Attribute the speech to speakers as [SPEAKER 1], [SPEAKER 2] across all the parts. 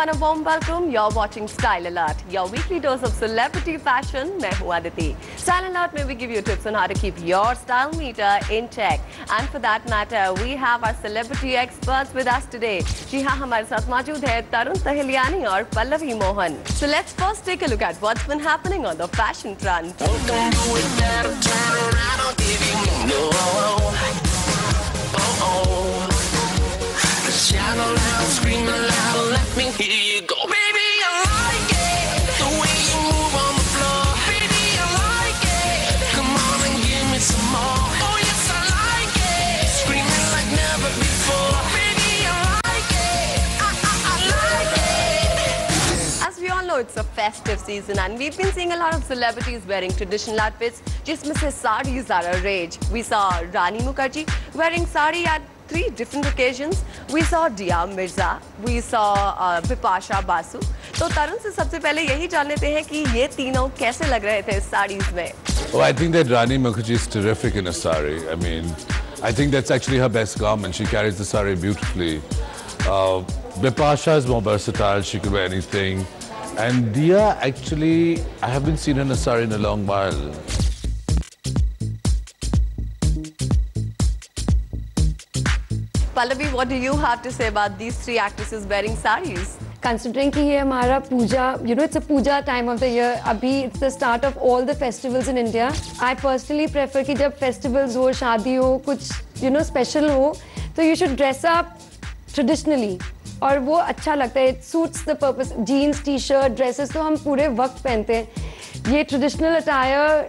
[SPEAKER 1] everyone, a warm welcome. You're watching Style Alert, your weekly dose of celebrity fashion. मैं हूँ Aditi. Style Alert में we give you tips on how to keep your style meter in check. And for that matter, we have our celebrity experts with us today. जी हाँ, हमारे साथ मौजूद है तरुण तहलियानी और Pallavi Mohan. So let's first take a look at what's been happening on the fashion front.
[SPEAKER 2] Shout aloud, scream aloud, let me hear you go. Baby, I like it, the way you move on the floor. Baby, I like it, come on and give me some more. Oh yes, I like it, screaming like never before. Baby, I like it, I like it.
[SPEAKER 1] As we all know, it's a festive season and we've been seeing a lot of celebrities wearing traditional outfits, जिसमें से sarees are a rage. We saw Rani Mukherjee wearing sari at 3 different occasions. We saw Dia Mirza, we saw Bipasha Basu. तो तरुण से सबसे पहले यही जान लेते हैं कि ये तीनों कैसे लग रहे थे साड़ीज में.
[SPEAKER 3] Oh, I think that Rani Mukherjee is terrific in a sari. I mean, I think that's actually her best garment. She carries the sari beautifully. Bipasha is more versatile. She could wear anything. And Dia, actually, I haven't seen her in a sari in a long while.
[SPEAKER 1] Pallavi, what do you have to say about these 3 actresses wearing saris?
[SPEAKER 4] Considering कि ये हमारा पूजा, you know, it's a puja time of the year. अभी it's the start of all the festivals in India. I personally prefer कि जब festivals हो, शादी हो, कुछ you know special हो, तो you should dress up traditionally. और वो अच्छा लगता है. It suits the purpose. Jeans, T-shirt, dresses तो हम पूरे वक्त पहनते हैं. ये traditional attire,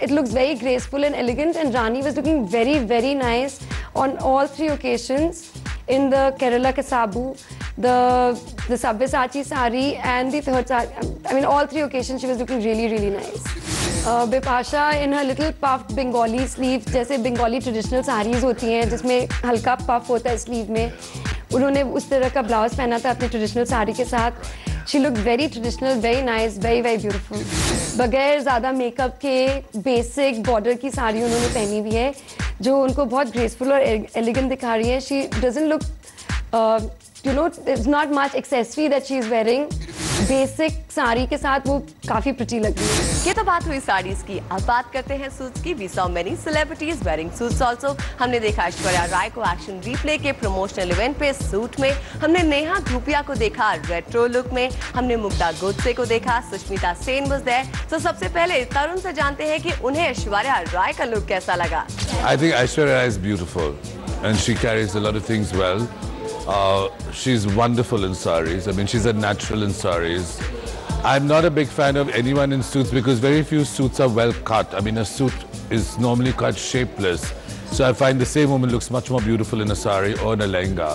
[SPEAKER 4] it looks very graceful and elegant. And Rani was looking very, very nice on all 3 occasions in the Kerala Kasabu, the Sabyasachi sari and the third sari. I mean, all 3 occasions she was looking really, really nice. Bipasha in her little puffed Bengali sleeves, जैसे Bengali traditional saris होती हैं जिसमें हल्का puff होता है sleeve में, उन्होंने उस तरह का blouse पहना था अपने traditional sari के साथ. She looked very traditional, very nice, very, very beautiful. बगैर ज़्यादा मेकअप के basic border की साड़ी उन्होंने पहनी हुई है जो उनको बहुत graceful और elegant दिखा रही है. She doesn't look, you know, there's not much accessory that she is wearing. Basic sari के साथ वो काफी pretty लग रही है.
[SPEAKER 1] ये तो बात हुई साड़ीज की. अब बात करते हैं सूट्स की. We saw many celebrities wearing suits also. हमने देखा ऐश्वर्या राय को एक्शन रिप्ले के प्रमोशनल इवेंट पे सूट में. हमने नेहा धूपिया को देखा रेट्रो लुक में. हमने मुग्धा गोडसे को देखा. Sushmita Sen was there. तो सबसे पहले तरुण से जानते हैं कि उन्हें ऐश्वर्या राय का लुक कैसा लगा.
[SPEAKER 3] I think Aishwarya is beautiful and she carries a lot of things well. She's wonderful in saris. I mean, she's a natural in saris. I'm not a big fan of anyone in suits because very few suits are well cut. I mean, a suit is normally cut shapeless. So I find the same woman looks much more beautiful in a sari or in a lehenga.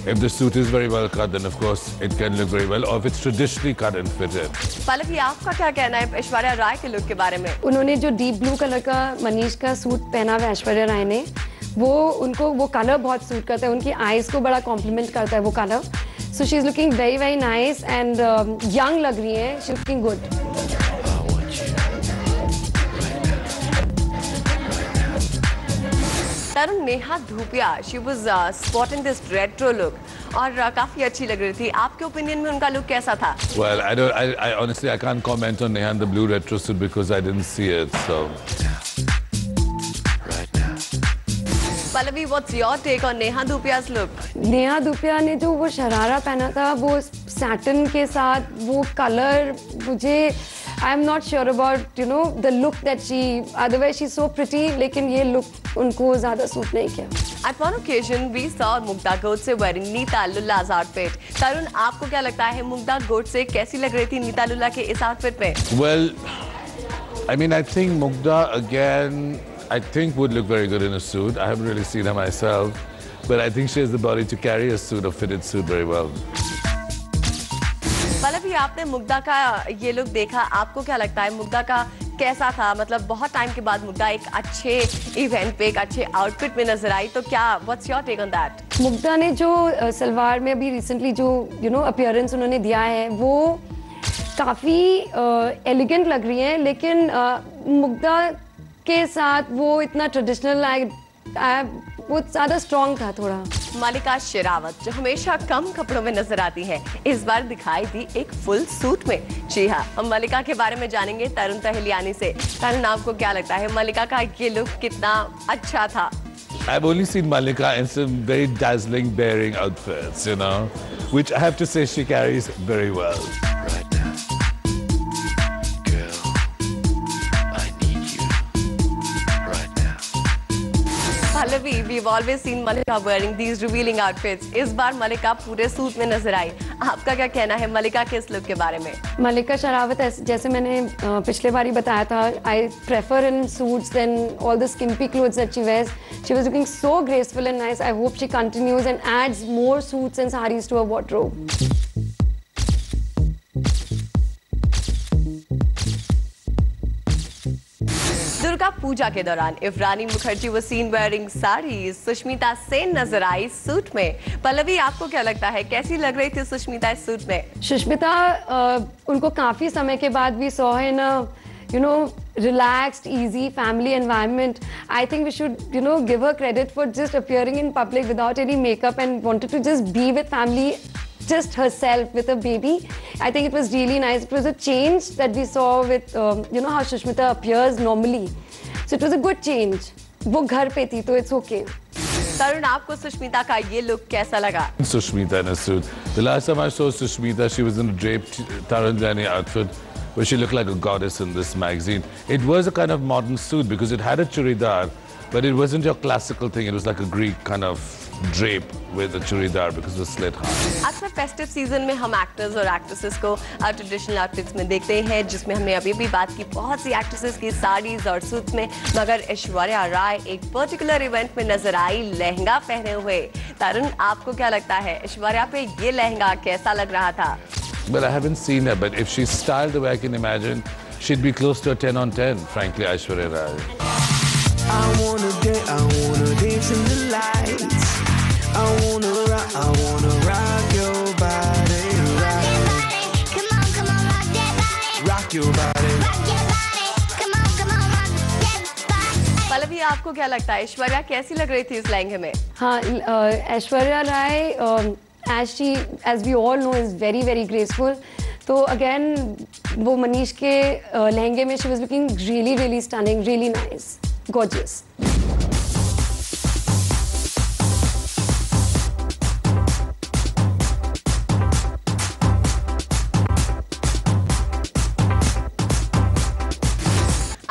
[SPEAKER 3] If the suit is very well cut, then of course it can look very well. Or if it's traditionally cut and fitted.
[SPEAKER 1] Pallavi, आपका क्या कहना है ऐश्वर्या राय के look के बारे में?
[SPEAKER 4] उन्होंने जो डीप ब्लू कलर का मनीष का सूट पहना हुआ ऐश्वर्या राय ने, वो उनको वो कलर बहुत सूट करता है. उनकी आईज को बड़ा कॉम्प्लीमेंट करता है वो colour. So she is looking very very nice and young लग रही है. She is looking good.
[SPEAKER 1] Tarun, Neha Dhupia, she was spotting this retro look और काफी अच्छी लग रही थी. आपके ओपिनियन में उनका लुक कैसा था?
[SPEAKER 3] Well, I honestly I can't comment on Neha and the blue retro suit because I didn't see it. So.
[SPEAKER 1] Pallavi, what's your take on Neha Dhupia's look?
[SPEAKER 4] Neha Dhupia ने जो वो शरारा पहना था वो सैटिन के साथ, वो कलर मुझे I am not sure about, you know, the look that she, otherwise she's so pretty, लेकिन ये look उनको ज़्यादा सूट नहीं किया.
[SPEAKER 1] At one occasion, we saw Mugdha Godse wearing Neeta Lulla's outfit. तरुण, आपको क्या लगता है Mugdha Godse कैसी लग रही थी नीता लुल्ला के इस outfit पे?
[SPEAKER 3] Well, I mean, I think Mugdha again, I think would look very good in a suit. I haven't really seen her myself, but I think she has the body to carry a suit, a fitted suit very well.
[SPEAKER 1] Pallavi, आपने मुग्धा का ये look देखा, आपको क्या लगता है मुग्धा का कैसा था? मतलब बहुत टाइम के बाद मुग्धा एक अच्छे इवेंट पे एक अच्छे आउटफिट में नजर आई, तो क्या what's your take on that?
[SPEAKER 4] Mugdha ने जो सलवार में अभी रिसेंटली जो यू नो अपीयरेंस उन्होंने दिया है वो काफ़ी एलिगेंट लग रही है, लेकिन मुग्धा के साथ वो इतना ट्रेडिशनल वो ज़्यादा स्ट्रॉन्ग था थोड़ा।
[SPEAKER 1] मल्लिका शेरावत जो हमेशा कम कपड़ों में नजर आती हैं, इस बार दिखाई दी एक फुल सूट में। जी हाँ, हम मल्लिका के बारे में जानेंगे तरुण तहलियानी से। तरुण, आपको क्या लगता है मल्लिका का ये लुक कितना अच्छा था?
[SPEAKER 3] I've only seen Mallika in some very dazzling, bearing outfits, you know, which I have to say she carries very well.
[SPEAKER 2] Right now. Girl, I need you. Right now.
[SPEAKER 1] Pallavi, we've always seen Mallika wearing these revealing outfits. इस बार मल्लिका पूरे suit में नजर आई। आपका क्या कहना है मल्लिका के इस लुक के बारे में?
[SPEAKER 4] मल्लिका शेरावत, जैसे मैंने पिछले बार ही बताया था, I prefer in suits than all the skimpy clothes that she wears. She was looking so graceful and nice. I hope she continues and adds more suits and saris to her wardrobe.
[SPEAKER 1] Durga Puja के दौरान if Rani Mukherjee was seen wearing saris, Sushmita Sen नजर आई suit में। पल्लवी, आपको क्या लगता है कैसी लग रही थी सुष्मिता इस सूट में?
[SPEAKER 4] सुष्मिता, उनको काफी समय के बाद we saw in relaxed, easy family environment. I think we should, give her credit for just appearing in public without any makeup and wanted to just be with family, just herself with a baby. I think it was really nice. It was a change that we saw with, how Sushmita appears normally. So it was a good change. वो घर पे थी तो it's okay.
[SPEAKER 1] तरुण, आपको सुष्मिता का ये look कैसा लगा?
[SPEAKER 3] Sushmita in a suit. The last time I saw Sushmita, she was in a draped Taranjani outfit, where she looked like a goddess in this magazine. It was a kind of modern suit because it had a churidar, but it wasn't your classical thing. It was like a Greek kind of drape with a churidar because it was slit high.
[SPEAKER 1] अक्सर festive season में हम actors और actresses को traditional outfits में देखते हैं, जिसमें हमने अभी भी बात की बहुत सी एक्ट्रेसेस की साड़ीज और सूट्स में, मगर ऐश्वर्या राय एक पर्टिकुलर इवेंट में नजर आई लहंगा पहने हुए। तरुण, आपको क्या लगता है ऐश्वर्या पे ये लहंगा कैसा लग रहा था?
[SPEAKER 3] Well, I haven't seen her, but if she's styled the way I can imagine, she'd be close to a 10 on 10, frankly, Aishwarya Rai.
[SPEAKER 2] I wanna dance in the lights. I wanna rock your body,
[SPEAKER 5] Rock your body, come on, rock that body.
[SPEAKER 2] rock your body.
[SPEAKER 5] Rock your body, come on, rock that body.
[SPEAKER 1] Pallavi, आपको क्या लगता है ऐश्वर्या कैसी लग रही थी इस लहंगे में?
[SPEAKER 4] हाँ, Aishwarya Rai, as we all know, is very, very graceful. तो again, वो मनीष के लहंगे में she was looking really, really stunning, really nice, gorgeous.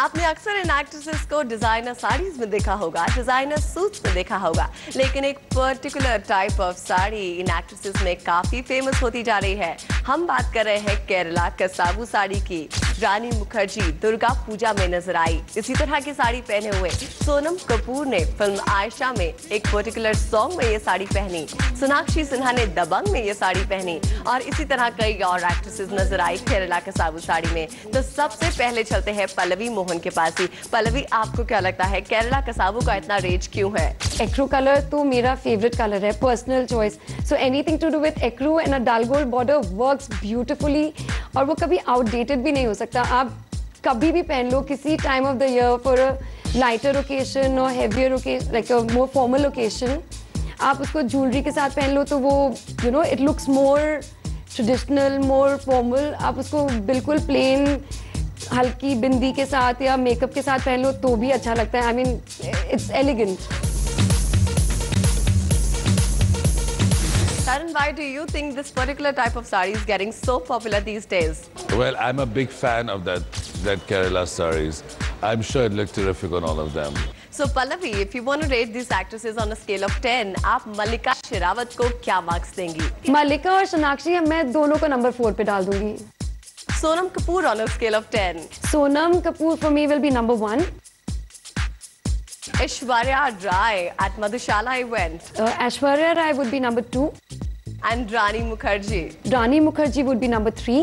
[SPEAKER 1] आपने अक्सर इन एक्ट्रेसेस को डिजाइनर साड़ीज में देखा होगा, डिजाइनर सूट्स में देखा होगा, लेकिन एक particular type of sari in actresses में काफी फेमस होती जा रही है। हम बात कर रहे हैं केरला कसाबू साड़ी की। रानी मुखर्जी दुर्गा पूजा में नजर आई इसी तरह की साड़ी पहने हुए। सोनम कपूर ने फिल्म आयशा में एक पर्टिकुलर सॉन्ग में ये साड़ी पहनी। सोनाक्षी सिन्हा ने दबंग में ये साड़ी पहनी और इसी तरह कई और एक्ट्रेसेस नजर आई केरला कसाबू साड़ी में। तो सबसे पहले चलते हैं पल्लवी मोहन के पास ही। पल्लवी, आपको क्या लगता है केरला कसाबू का इतना रेज क्यों है?
[SPEAKER 4] एक्रू कलर तो मेरा फेवरेट कलर है, personal choice. So anything to do with ecru and a dull gold border works beautifully और वो कभी आउटडेटेड भी नहीं हो सकता। आप कभी भी पहन लो किसी time of the year for a lighter occasion और heavier occasion, like a more formal occasion. आप उसको ज्वेलरी के साथ पहन लो तो वो it looks more traditional, more formal. आप उसको बिल्कुल प्लेन हल्की बिंदी के साथ या मेकअप के साथ पहन लो तो भी अच्छा लगता है। I mean it's elegant.
[SPEAKER 1] Tarun, why do you think this particular type of sari is getting so popular these days?
[SPEAKER 3] Well, I'm a big fan of that Kerala sarees. I'm sure it looked terrific on all of them.
[SPEAKER 1] So Pallavi, if you want to rate these actresses on a scale of 10, आप मल्लिका शेरावत को क्या marks देंगी?
[SPEAKER 4] मल्लिका और सोनाक्षी मैं दोनों को number 4 पे डाल दूंगी।
[SPEAKER 1] Sonam Kapoor on a scale of 10.
[SPEAKER 4] Sonam Kapoor for me will be number 1.
[SPEAKER 1] Aishwarya Rai at Madhushala event.
[SPEAKER 4] Aishwarya Rai would be number 2.
[SPEAKER 1] And Rani Mukherjee.
[SPEAKER 4] Rani Mukherjee would be number 3.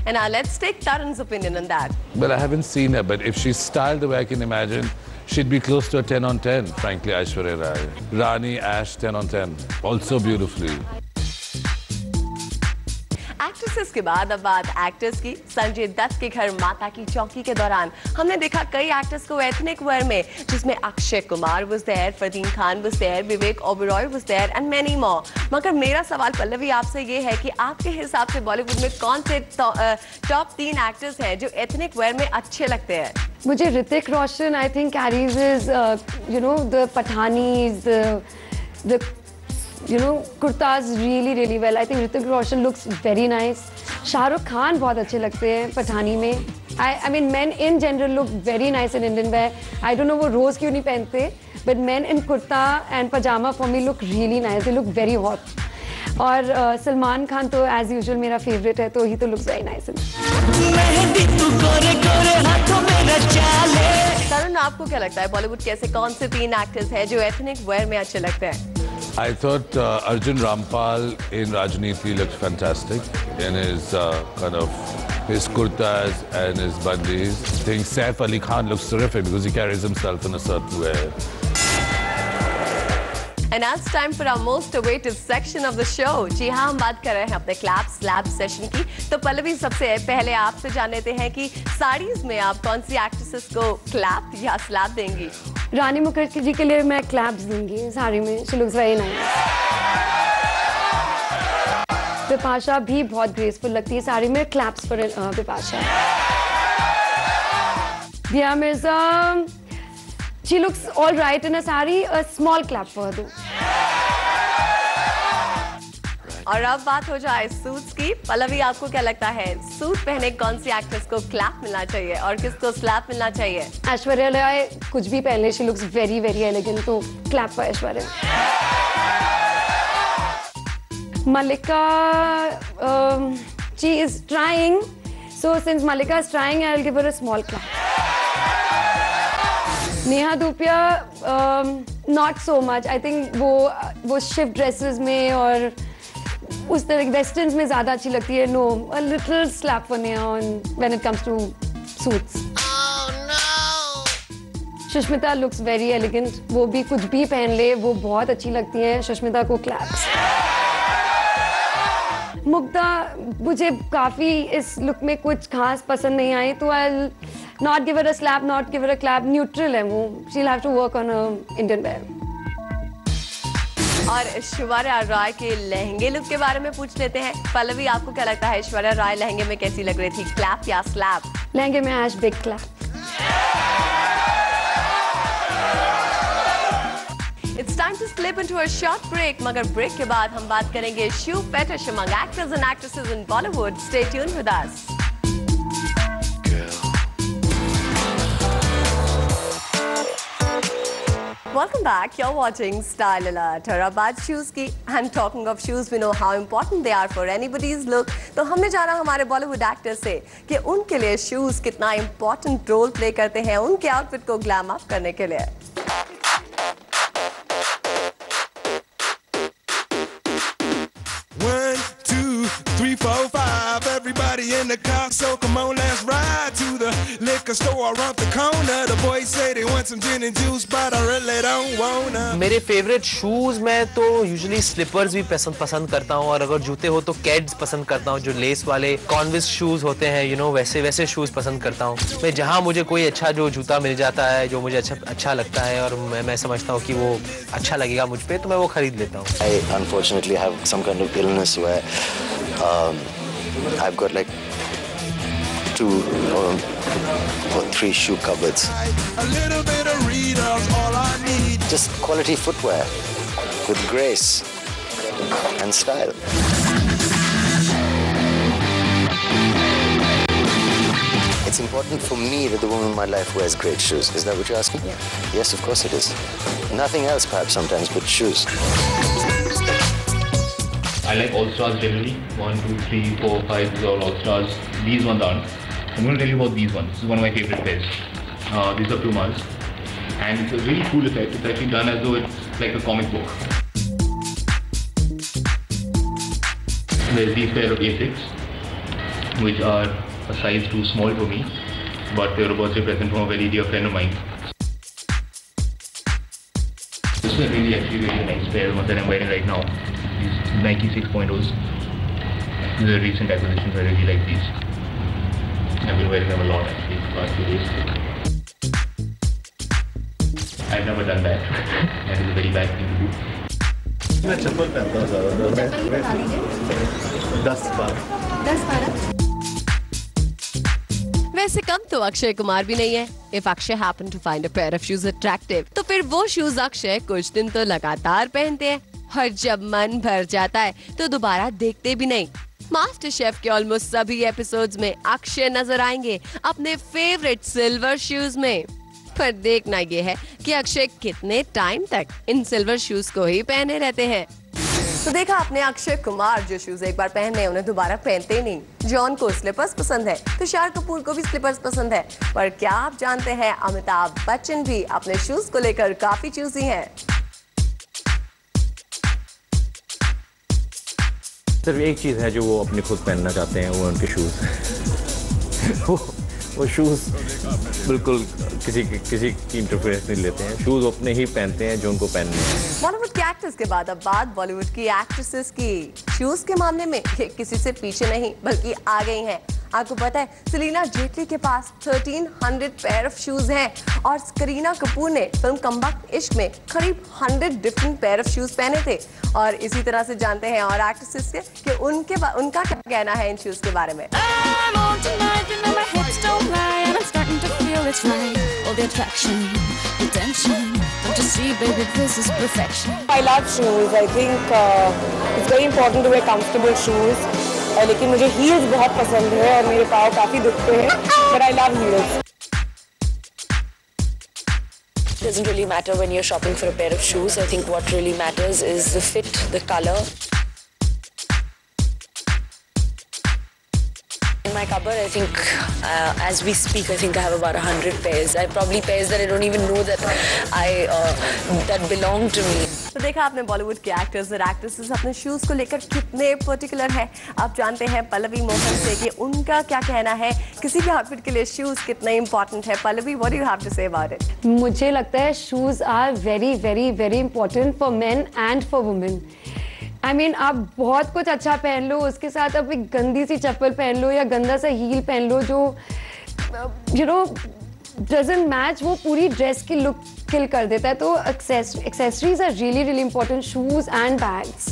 [SPEAKER 1] And now let's take Tarun's opinion on that.
[SPEAKER 3] Well, I haven't seen her, but if she's styled the way I can imagine, she'd be close to a 10 on 10, frankly, Aishwarya Rai. Rani, Ash, 10 on 10. Also beautifully.
[SPEAKER 1] Actresses के बाद अब बात actors की। संजय दत्त के घर माता की चौकी के दौरान हमने देखा कई एक्टर्स को एथनिक वेयर में, जिसमें Akshay Kumar was there, Fardeen Khan was there, Vivek Oberoi was there and many more. मगर मेरा सवाल पल्लवी आपसे ये है कि आपके हिसाब से बॉलीवुड में कौन से टॉप 3 एक्टर्स हैं जो एथनिक वेयर में अच्छे लगते हैं?
[SPEAKER 4] मुझे Hrithik Roshan I think carries his the Pathanis the kurtas really well. I think Hrithik Roshan looks very nice. Shahrukh Khan बहुत अच्छे लगते हैं पठानी में. I mean men in general look very nice in Indian wear. I don't know वो रोज क्यों नहीं पहनते, but men in kurta and pajama for me look really nice. They look very hot. और सलमान खान तो as usual मेरा favorite है, तो he तो looks very nice.
[SPEAKER 1] तरुण, आपको क्या लगता है बॉलीवुड के ऐसे कौन से 3 एक्टर्स हैं जो एथनिक वेयर में अच्छे लगते हैं?
[SPEAKER 3] I thought Arjun Rampal in Rajneeti looked fantastic in his kind of his kurtas and his bandis. I think Saif Ali Khan looks terrific because he carries himself in a certain way.
[SPEAKER 1] And now it's time for our most awaited section of the show. जी हाँ, हम बात कर रहे हैं अपने clap slab session की। तो पल्लवी, सबसे पहले आपसे जान लेते हैं कि साड़ीज में आप कौन सी एक्ट्रेसेस को क्लैप या स्लैप देंगी?
[SPEAKER 4] रानी मुखर्जी के लिए मैं क्लैप्स दूंगी साड़ी में. She looks very nice. Bipasha भी बहुत ग्रेसफुल लगती है साड़ी में. Claps for Bipasha. Dia Mirza, she looks all right in a sari. A small clap for दो.
[SPEAKER 1] और अब बात हो जाए सूट्स की. पल्लवी, आपको क्या लगता है सूट पहने कौन सी एक्ट्रेस को क्लैप मिलना चाहिए और किसको स्लैप मिलना चाहिए?
[SPEAKER 4] ऐश्वर्या राय कुछ भी पहन ले, she looks very very elegant, तो clap for Aishwarya. Mallika, she is trying, so since Mallika is trying I will give her a small clap. Neha Dhupia, not so much. I think वो शिफ्ट ड्रेसेस में और उस तरह वेस्टर्न्स में ज्यादा अच्छी लगती है. No, a little slap for Neha when it comes to suits. Sushmita looks very elegant. वो भी कुछ भी पहन ले वो बहुत अच्छी लगती है. सुष्मिता को क्लैप्स. मुग्धा, मुझे काफी इस लुक में कुछ खास पसंद नहीं आई, तो I not give her a slap, not give her a clap. Neutral है वो. She will have to work on a Indian wear.
[SPEAKER 1] और ऐश्वर्या राय के लहंगे लुक के बारे में पूछ लेते हैं. पल्लवी, आपको क्या लगता है ऐश्वर्या राय लहंगे में कैसी लग रही थी, क्लैप या स्लैप?
[SPEAKER 4] लहंगे में Ash big clap.
[SPEAKER 1] It's time to slip into a short break. मगर ब्रेक के बाद हम बात करेंगे shoe fetish among actors and actresses in Bollywood. Stay tuned with us. Welcome back. You're watching Style Alert. और अब बात shoes की. And talking of shoes, we know how important they are for anybody's look. तो हमने जाना हमारे Bollywood actors से कि उनके लिए shoes कितना important रोल प्ले करते हैं उनके आउटफिट को ग्लैम अप करने के लिए.
[SPEAKER 6] One, two, three, four, five. Everybody in the car, so come on, let's ride to the liquor store around the corner. The boys say they want some gin and juice, but I really don't wanna.
[SPEAKER 7] मेरे favourite shoes में तो usually slippers भी पसंद करता हूँ, और अगर जूते हो तो कैड्स पसंद करता हूँ, जो लेस वाले कॉन्वर्स शूज होते हैं, यू नो, वैसे शूज पसंद करता हूँ मैं. जहाँ मुझे कोई अच्छा जो जूता मिल जाता है जो मुझे अच्छा लगता है और मैं समझता हूँ कि वो अच्छा लगेगा मुझ पे, तो मैं वो खरीद लेता हूँ.
[SPEAKER 8] I unfortunately have some kind of illness where I've got like 2 or 3 shoe cupboards.
[SPEAKER 6] A little bit of Rita's all I need.
[SPEAKER 8] Just quality footwear with grace and style. It's important for me that the woman in my life wears great shoes. Is that what you're asking? Yeah. Yes, of course it is. Nothing else perhaps sometimes but shoes.
[SPEAKER 9] I like All-Stars generally. 1, 2, 3, 4, 5, these are all All-Stars. These ones aren't. I'm going to tell you about these ones. This is one of my favorite pairs. These are Pumas. And it's a really cool effect. It's actually done as though it's like a comic book. There's these pair of Asics, which are a size too small for me, but they're a birthday present from a very dear friend of mine. This is a really nice pair, one that I'm wearing right now. These Nike 6.0s. These are recent acquisitions. I really like these. I've been wearing them a lot actually the past few days. I've never done that. That is a very bad thing to do.
[SPEAKER 10] मैं चप्पल पहनता हूँ ज़्यादातर 10-12
[SPEAKER 1] वैसे कम तो अक्षय कुमार भी नहीं है। If Akshay happen to find a pair of shoes attractive, तो फिर वो शूज अक्षय कुछ दिन तो लगातार पहनते हैं और जब मन भर जाता है तो दोबारा देखते भी नहीं। मास्टर शेफ के ऑलमोस्ट सभी एपिसोड्स में अक्षय नजर आएंगे अपने फेवरेट सिल्वर शूज में। पर देखना ये है कि अक्षय कितने टाइम तक इन सिल्वर शूज को ही पहने रहते हैं। तो देखा आपने अक्षय कुमार जो शूज एक बार पहने हैं उन्हें दोबारा पहनते ही नहीं। जॉन को स्लीपर्स पसंद है, तुषार कपूर को भी स्लीपर्स पसंद है। पर क्या आप जानते हैं अमिताभ बच्चन भी अपने शूज को लेकर काफी चूजी हैं।
[SPEAKER 10] सिर्फ एक चीज़ है जो वो अपने खुद पहनना चाहते हैं, वो उनके शूज़ वो शूज़ बिल्कुल किसी की इंटरफेरेंस नहीं लेते हैं। शूज़ अपने ही पहनते हैं जो उनको पहनने हैं।
[SPEAKER 1] बॉलीवुड के एक्टर्स के बाद अब बात बॉलीवुड की एक्ट्रेसेस की। शूज के मामले में ये किसी से पीछे नहीं बल्कि आगे ही हैं। आपको पता है सलीना जेटली के पास 1300 पेयर ऑफ शूज हैं और करीना कपूर ने फिल्म कम बैक इश्क में करीब 100 डिफरेंट पेयर ऑफ शूज पहने थे। और इसी तरह से जानते हैं और एक्ट्रेसेस के कि उनका क्या कहना है इन शूज के बारे में।
[SPEAKER 11] I love shoes. I think it's very important to wear comfortable shoes. लेकिन मुझे heels बहुत पसंद है और मेरे पाँव काफी दुखते हैं, but I love heels.
[SPEAKER 12] It doesn't really matter when you're shopping for a pair of shoes. I think what really matters is the fit, the color. In my cupboard, I think as we speak, I think I have about 100 pairs. I have probably pairs that I don't even know that that belong to me.
[SPEAKER 1] तो देखा आपने बॉलीवुड के actors और actresses अपने shoes को लेकर कितने particular हैं। आप जानते हैं पल्लवी मोहन से कि उनका क्या कहना है किसी भी आउटफिट के लिए शूज कितने इंपॉर्टेंट है। Pallavi, what do you have to say about it?
[SPEAKER 4] मुझे लगता है shoes are very very very important for men and for women. I mean, आप बहुत कुछ अच्छा पहन लो, उसके साथ आप एक गंदी सी चप्पल पहन लो या गंदा सा हील पहन लो जो you know doesn't match, वो पूरी ड्रेस की लुक किल कर देता है। तो accessories are really really important, shoes and bags.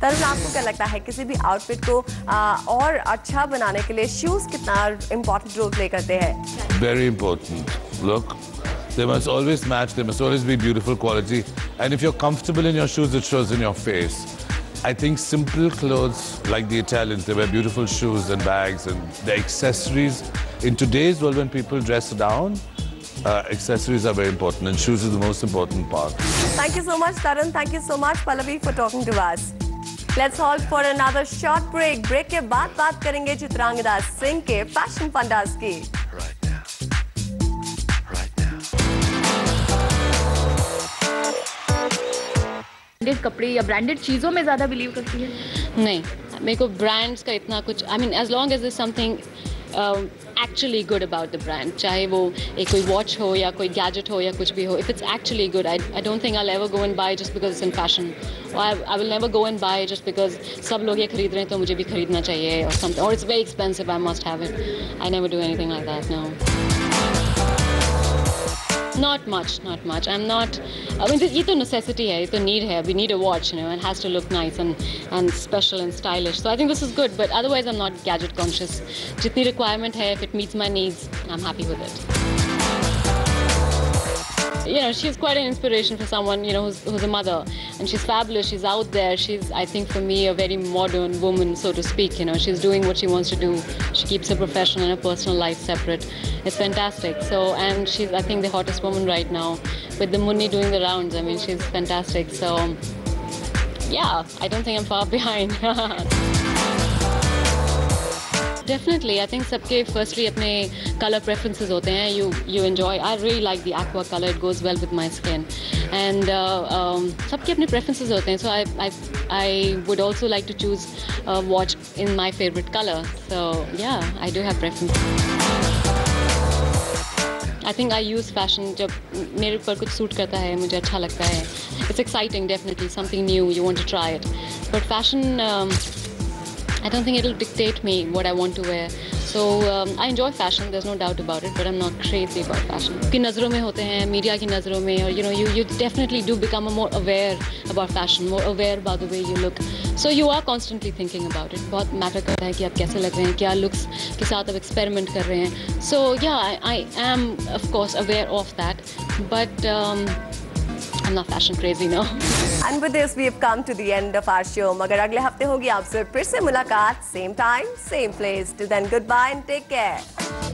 [SPEAKER 1] Tarun, आपको क्या लगता है किसी भी आउटफिट को और अच्छा बनाने के लिए शूज कितना इंपॉर्टेंट रोल प्ले करते हैं?
[SPEAKER 3] Very important. Look, they must always match, they must always be beautiful quality. And if you're comfortable in your shoes, it shows in your face. I think simple clothes like the Italians, they wear beautiful shoes and bags and the accessories. In today's world when people dress down, accessories are very important and shoes is the most important part.
[SPEAKER 1] Thank you so much, Tarun. Thank you so much, Pallavi, for talking to us. Let's hold for another short break. Break के बाद बात करेंगे चित्रांगदा सिंह के fashion fundas की।
[SPEAKER 13] Branded कपड़े या branded चीज़ों में ज़्यादा बिलीव करती है?
[SPEAKER 14] नहीं, मेरे को ब्रांड्स का इतना कुछ, I mean as long as is something actually good about the brand, चाहे वो एक कोई वॉच हो या कोई गैजेट हो या कुछ भी हो, if it's actually good, I don't think I ever go and by just because it's in fashion, I will never go and by just because सब लोग ये खरीद रहे हैं तो मुझे भी खरीदना चाहिए और समथिंग, और it's very expensive, I must have it, I never do anything like that, no. Not much. I'm not. I mean, ये तो necessity है, ये तो need है. We need a watch, you know, and it has to look nice and special and stylish. So I think this is good, but otherwise I'm not gadget conscious. जितनी requirement है, if it meets my needs, I'm happy with it. You know, she's quite an inspiration for someone, you know, who's a mother, and she's fabulous. She's out there. She's, I think, for me, a very modern woman, so to speak. You know, she's doing what she wants to do. She keeps her professional and her personal life separate. It's fantastic. So, and she's, I think, the hottest woman right now, with the Munni doing the rounds. I mean, she's fantastic. So, yeah, I don't think I'm far behind. Definitely, I think सबके firstly अपने color preferences होते हैं. You enjoy. I really like the aqua color. It goes well with my skin. And सबके अपने preferences होते हैं. So I would also like to choose a watch in my favorite color. So yeah, I do have preferences. I think I use fashion जब मेरे ऊपर कुछ suit करता है, मुझे अच्छा लगता है. It's exciting, definitely something new. You want to try it. But fashion, I don't think it'll dictate me what I want to wear. So I enjoy fashion, there's no doubt about it, but I'm not crazy about fashion. की नज़रों में होते हैं, media की नज़रों में, और you definitely do become more aware about fashion, more aware about the way you look. So you are constantly thinking about it. बहुत मैटर करता है कि आप कैसे लग रहे हैं, क्या looks के साथ आप experiment कर रहे हैं. So yeah, I am of course aware of that, but I'm not fashion crazy now.
[SPEAKER 1] And with this, we have come to the end of our show. मगर अगले हफ्ते होगी आपसे फिर से मुलाकात, same time, same place. Till then, goodbye and take care.